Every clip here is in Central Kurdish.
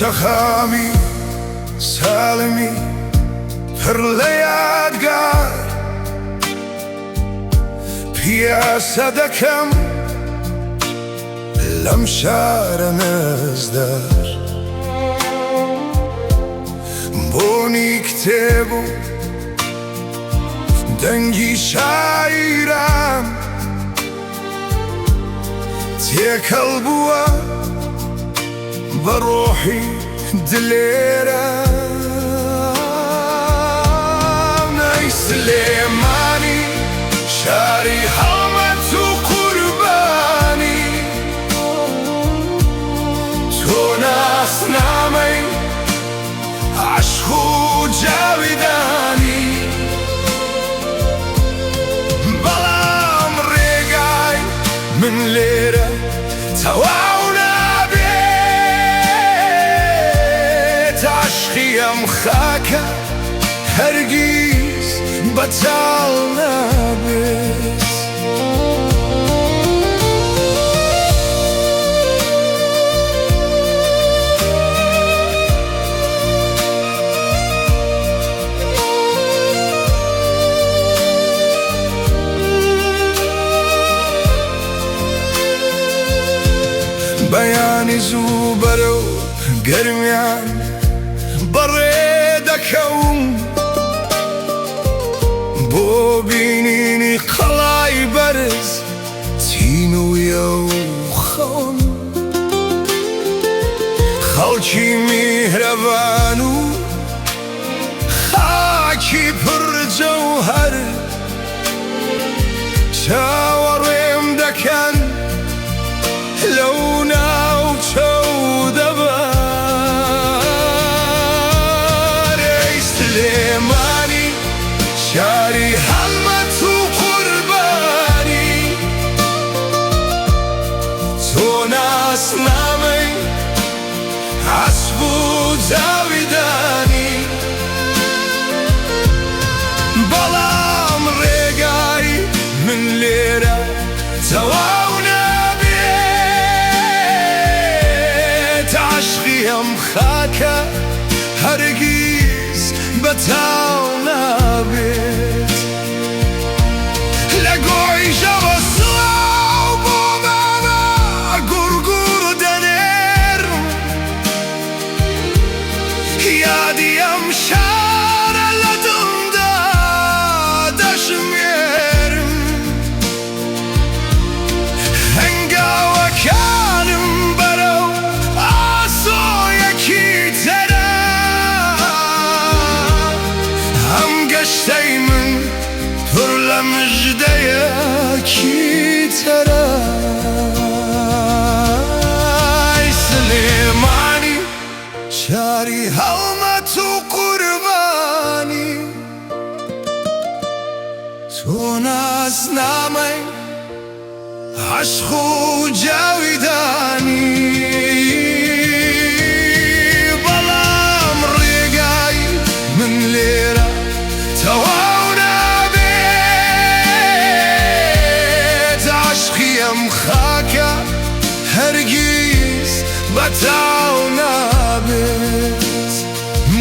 شخامي سالمي فرليادگار پیاسەدەکەم لەم شارە نەزدار بۆنی کتێب و دەنگی شاعیران تێکەڵ بووە بروحي دليرة ناي سليماني شاري حمد وقرباني تو ناس نامي عشق جاوداني بلام ريقاي من ليرة عشقیم خاکە هەرگیز بەچاڵ نابێت بەیانی زوو بەرەو گەرمیان بەڕێدەکەوم بۆ بینینی قەڵای بەرز تینوویە و خەون خەڵکی میهرەبان و خاکی پڕجەوهەر چاوەڕێم دەکەن لەو ناوچە و دەبەر شاري حمد وقرباني تو ناس نامي عصب وجاوداني بلام ريقاي من ليرة تواونا بيت عشقي هم خاكة هرقيز بتاونا بيت لقوي جوا الصلاة وبابا قرقور دنير يادي أمشار لدندا دشمير هنقا وكالم برو آسو يكي ترى هم قشتي من فرل مجديكي ترى سليماني شاري هلمة وقرباني تو ناس نامي عشق وجاوداني بلام ريقاي من ليرة تواونا بيت عشقیم خاکە هەرگیز بەتاونا بێت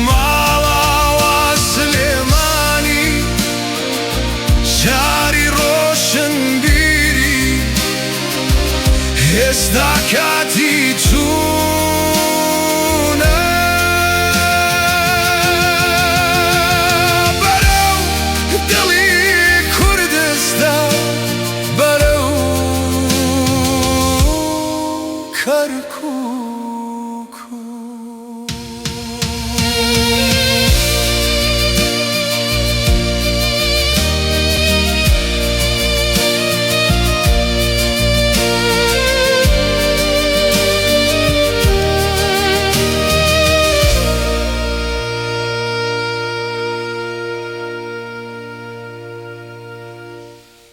ماڵاوە سلێمانی شاری ڕۆشنبیری هێستا کاتی چوو